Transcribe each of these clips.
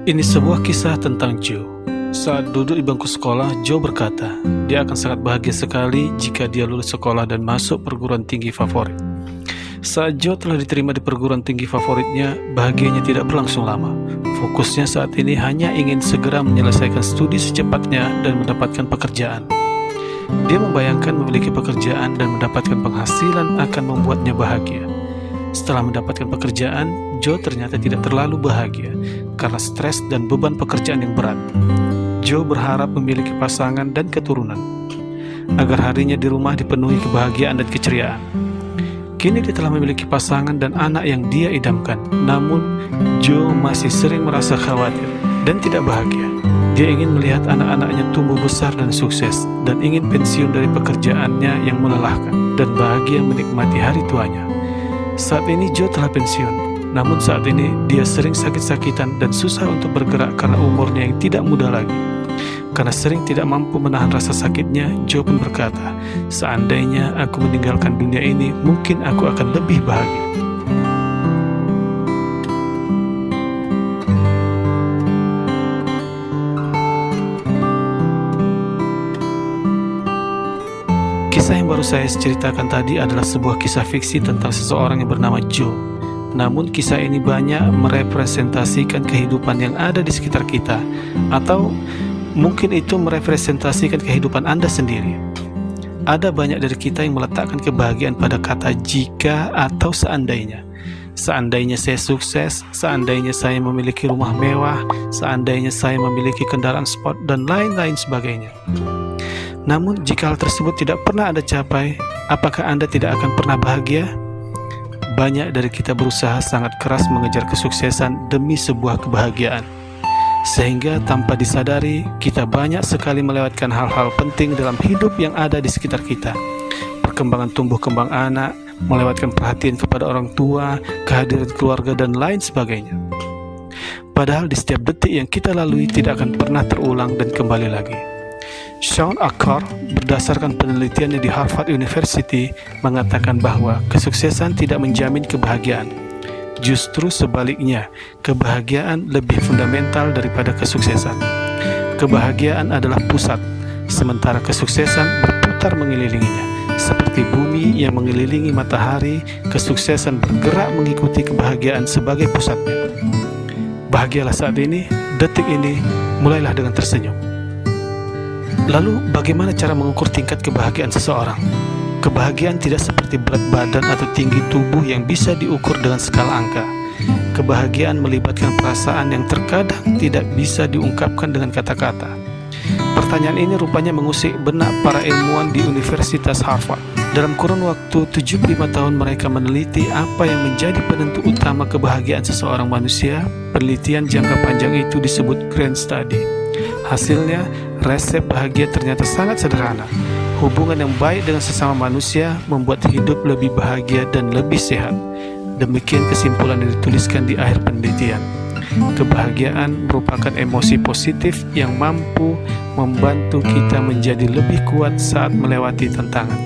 Ini sebuah kisah tentang Joe. Saat duduk di bangku sekolah, Joe berkata, dia akan sangat bahagia sekali jika dia lulus sekolah dan masuk perguruan tinggi favorit. Saat Joe telah diterima di perguruan tinggi favoritnya, bahagianya tidak berlangsung lama. Fokusnya saat ini hanya ingin segera menyelesaikan studi secepatnya dan mendapatkan pekerjaan. Dia membayangkan memiliki pekerjaan dan mendapatkan penghasilan akan membuatnya bahagia. Setelah mendapatkan pekerjaan, Joe ternyata tidak terlalu bahagia karena stres dan beban pekerjaan yang berat. Joe berharap memiliki pasangan dan keturunan agar harinya di rumah dipenuhi kebahagiaan dan keceriaan. Kini dia telah memiliki pasangan dan anak yang dia idamkan. Namun, Joe masih sering merasa khawatir dan tidak bahagia. Dia ingin melihat anak-anaknya tumbuh besar dan sukses, dan ingin pensiun dari pekerjaannya yang melelahkan, dan bahagia menikmati hari tuanya. Saat ini Joe telah pensiun, namun saat ini dia sering sakit-sakitan dan susah untuk bergerak karena umurnya yang tidak muda lagi. Karena sering tidak mampu menahan rasa sakitnya, Joe pun berkata, seandainya aku meninggalkan dunia ini, mungkin aku akan lebih bahagia. Kisah yang baru saya ceritakan tadi adalah sebuah kisah fiksi tentang seseorang yang bernama Joe. Namun kisah ini banyak merepresentasikan kehidupan yang ada di sekitar kita, atau mungkin itu merepresentasikan kehidupan Anda sendiri. Ada banyak dari kita yang meletakkan kebahagiaan pada kata jika atau seandainya. Seandainya saya sukses, seandainya saya memiliki rumah mewah, seandainya saya memiliki kendaraan sport, dan lain-lain sebagainya. Namun, jika hal tersebut tidak pernah Anda capai, apakah Anda tidak akan pernah bahagia? Banyak dari kita berusaha sangat keras mengejar kesuksesan demi sebuah kebahagiaan. Sehingga tanpa disadari, kita banyak sekali melewatkan hal-hal penting dalam hidup yang ada di sekitar kita. Perkembangan tumbuh kembang anak, melewatkan perhatian kepada orang tua, kehadiran keluarga, dan lain sebagainya. Padahal di setiap detik yang kita lalui tidak akan pernah terulang dan kembali lagi. Sean Akar, berdasarkan penelitiannya di Harvard University, mengatakan bahwa kesuksesan tidak menjamin kebahagiaan. Justru sebaliknya, kebahagiaan lebih fundamental daripada kesuksesan. Kebahagiaan adalah pusat, sementara kesuksesan berputar mengelilinginya. Seperti bumi yang mengelilingi matahari, kesuksesan bergerak mengikuti kebahagiaan sebagai pusatnya. Bahagialah saat ini, detik ini, mulailah dengan tersenyum. Lalu, bagaimana cara mengukur tingkat kebahagiaan seseorang? Kebahagiaan tidak seperti berat badan atau tinggi tubuh yang bisa diukur dengan skala angka. Kebahagiaan melibatkan perasaan yang terkadang tidak bisa diungkapkan dengan kata-kata. Pertanyaan ini rupanya mengusik benak para ilmuwan di Universitas Harvard. Dalam kurun waktu 75 tahun mereka meneliti apa yang menjadi penentu utama kebahagiaan seseorang manusia. Penelitian jangka panjang itu disebut Grand Study. Hasilnya, resep bahagia ternyata sangat sederhana. Hubungan yang baik dengan sesama manusia membuat hidup lebih bahagia dan lebih sehat. Demikian kesimpulan yang dituliskan di akhir penelitian. Kebahagiaan merupakan emosi positif yang mampu membantu kita menjadi lebih kuat saat melewati tantangan.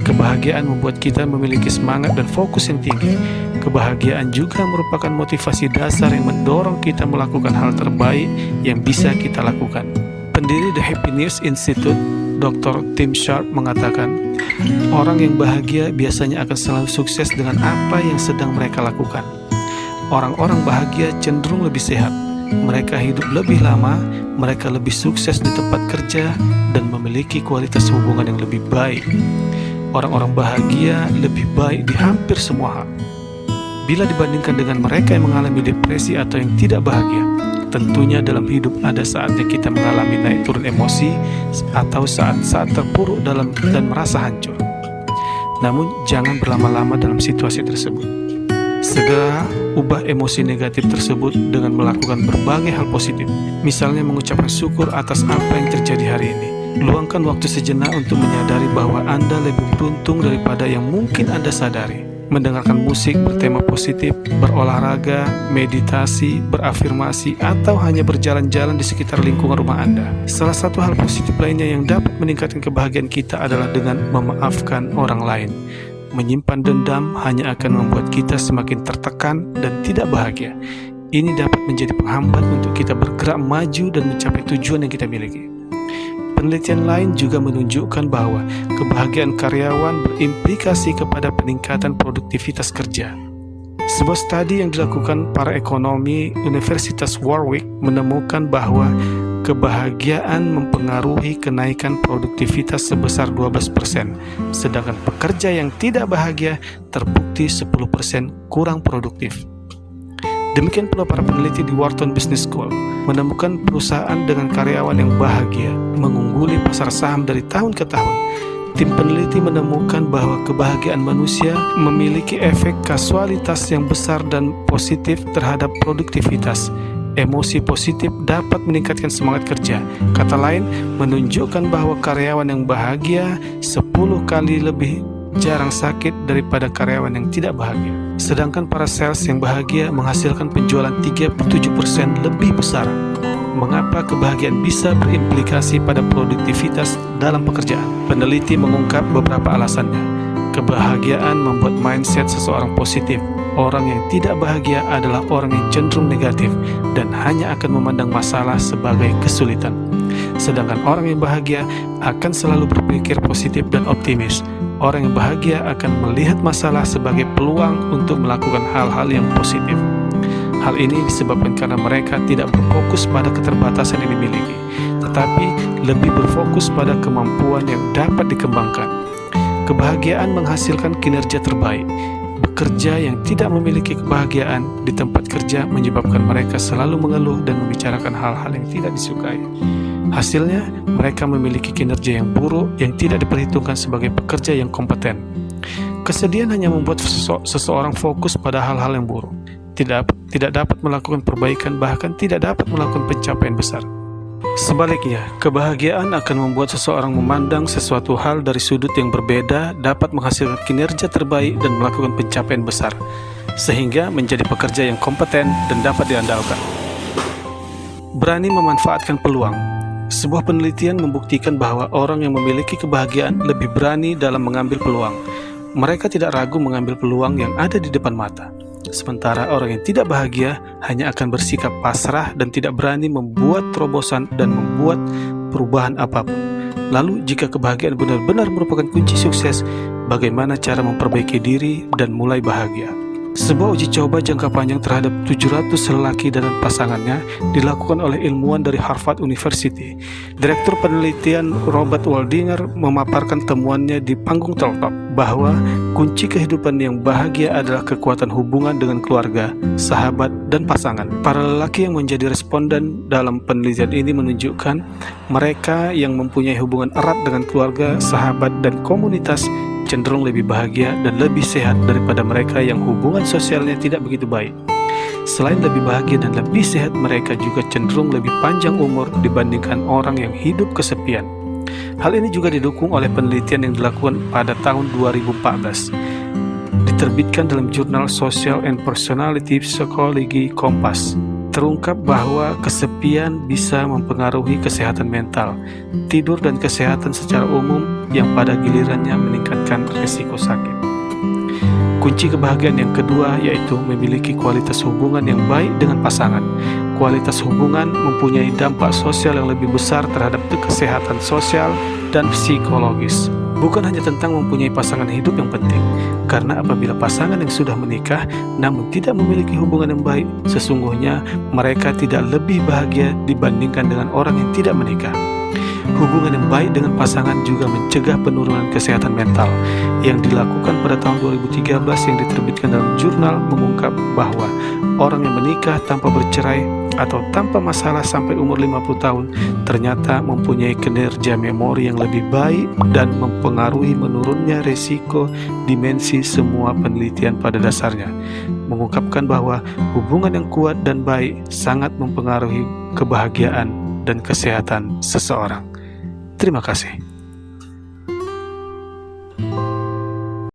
Kebahagiaan membuat kita memiliki semangat dan fokus yang tinggi. Kebahagiaan juga merupakan motivasi dasar yang mendorong kita melakukan hal terbaik yang bisa kita lakukan. Pendiri The Happiness Institute, Dr. Tim Sharp mengatakan, orang yang bahagia biasanya akan selalu sukses dengan apa yang sedang mereka lakukan. Orang-orang bahagia cenderung lebih sehat. Mereka hidup lebih lama, mereka lebih sukses di tempat kerja, dan memiliki kualitas hubungan yang lebih baik. Orang-orang bahagia lebih baik di hampir semua hal. Bila dibandingkan dengan mereka yang mengalami depresi atau yang tidak bahagia, tentunya dalam hidup ada saatnya kita mengalami naik turun emosi atau saat-saat terpuruk dalam dan merasa hancur. Namun jangan berlama-lama dalam situasi tersebut. Segera ubah emosi negatif tersebut dengan melakukan berbagai hal positif. Misalnya mengucapkan syukur atas apa yang terjadi hari ini. Luangkan waktu sejenak untuk menyadari bahwa Anda lebih beruntung daripada yang mungkin Anda sadari. Mendengarkan musik bertema positif, berolahraga, meditasi, berafirmasi, atau hanya berjalan-jalan di sekitar lingkungan rumah Anda. Salah satu hal positif lainnya yang dapat meningkatkan kebahagiaan kita adalah dengan memaafkan orang lain. Menyimpan dendam hanya akan membuat kita semakin tertekan dan tidak bahagia. Ini dapat menjadi penghambat untuk kita bergerak maju dan mencapai tujuan yang kita miliki. Penelitian lain juga menunjukkan bahwa kebahagiaan karyawan berimplikasi kepada peningkatan produktivitas kerja. Sebuah studi yang dilakukan para ekonomi Universitas Warwick menemukan bahwa kebahagiaan mempengaruhi kenaikan produktivitas sebesar 12%, sedangkan pekerja yang tidak bahagia terbukti 10% kurang produktif. Demikian pula para peneliti di Wharton Business School menemukan perusahaan dengan karyawan yang bahagia mengungguli pasar saham dari tahun ke tahun. Tim peneliti menemukan bahwa kebahagiaan manusia memiliki efek kasualitas yang besar dan positif terhadap produktivitas. Emosi positif dapat meningkatkan semangat kerja. Kata lain, menunjukkan bahwa karyawan yang bahagia 10 kali lebih jarang sakit daripada karyawan yang tidak bahagia. Sedangkan para sales yang bahagia menghasilkan penjualan 37% lebih besar. Mengapa kebahagiaan bisa berimplikasi pada produktivitas dalam pekerjaan? Peneliti mengungkap beberapa alasannya. Kebahagiaan membuat mindset seseorang positif. Orang yang tidak bahagia adalah orang yang cenderung negatif dan hanya akan memandang masalah sebagai kesulitan. Sedangkan orang yang bahagia akan selalu berpikir positif dan optimis. Orang yang bahagia akan melihat masalah sebagai peluang untuk melakukan hal-hal yang positif. Hal ini disebabkan karena mereka tidak berfokus pada keterbatasan yang dimiliki, tetapi lebih berfokus pada kemampuan yang dapat dikembangkan. Kebahagiaan menghasilkan kinerja terbaik. Bekerja yang tidak memiliki kebahagiaan di tempat kerja menyebabkan mereka selalu mengeluh dan membicarakan hal-hal yang tidak disukai. Hasilnya, mereka memiliki kinerja yang buruk yang tidak diperhitungkan sebagai pekerja yang kompeten. Kesedihan hanya membuat seseorang fokus pada hal-hal yang buruk, tidak dapat melakukan perbaikan, bahkan tidak dapat melakukan pencapaian besar. Sebaliknya, kebahagiaan akan membuat seseorang memandang sesuatu hal dari sudut yang berbeda, dapat menghasilkan kinerja terbaik dan melakukan pencapaian besar, sehingga menjadi pekerja yang kompeten dan dapat diandalkan. Berani memanfaatkan peluang. Sebuah penelitian membuktikan bahwa orang yang memiliki kebahagiaan lebih berani dalam mengambil peluang. Mereka tidak ragu mengambil peluang yang ada di depan mata. Sementara orang yang tidak bahagia hanya akan bersikap pasrah dan tidak berani membuat terobosan dan membuat perubahan apapun. Lalu, jika kebahagiaan benar-benar merupakan kunci sukses, bagaimana cara memperbaiki diri dan mulai bahagia? Sebuah uji coba jangka panjang terhadap 700 lelaki dan pasangannya dilakukan oleh ilmuwan dari Harvard University. Direktur penelitian Robert Waldinger memaparkan temuannya di panggung talk bahwa kunci kehidupan yang bahagia adalah kekuatan hubungan dengan keluarga, sahabat, dan pasangan. Para lelaki yang menjadi responden dalam penelitian ini menunjukkan mereka yang mempunyai hubungan erat dengan keluarga, sahabat, dan komunitas cenderung lebih bahagia dan lebih sehat daripada mereka yang hubungan sosialnya tidak begitu baik. Selain lebih bahagia dan lebih sehat, mereka juga cenderung lebih panjang umur dibandingkan orang yang hidup kesepian. Hal ini juga didukung oleh penelitian yang dilakukan pada tahun 2014. Diterbitkan dalam jurnal Social and Personality Psychology Kompas. Terungkap bahwa kesepian bisa mempengaruhi kesehatan mental, tidur, dan kesehatan secara umum yang pada gilirannya meningkatkan risiko sakit. Kunci kebahagiaan yang kedua yaitu memiliki kualitas hubungan yang baik dengan pasangan. Kualitas hubungan mempunyai dampak sosial yang lebih besar terhadap kesehatan sosial dan psikologis. Bukan hanya tentang mempunyai pasangan hidup yang penting, karena apabila pasangan yang sudah menikah namun tidak memiliki hubungan yang baik, sesungguhnya mereka tidak lebih bahagia dibandingkan dengan orang yang tidak menikah. Hubungan yang baik dengan pasangan juga mencegah penurunan kesehatan mental. Yang dilakukan pada tahun 2013 yang diterbitkan dalam jurnal mengungkap bahwa orang yang menikah tanpa bercerai atau tanpa masalah sampai umur 50 tahun ternyata mempunyai kinerja memori yang lebih baik dan mempengaruhi menurunnya risiko demensi. Semua penelitian pada dasarnya mengungkapkan bahwa hubungan yang kuat dan baik sangat mempengaruhi kebahagiaan dan kesehatan seseorang. Terima kasih.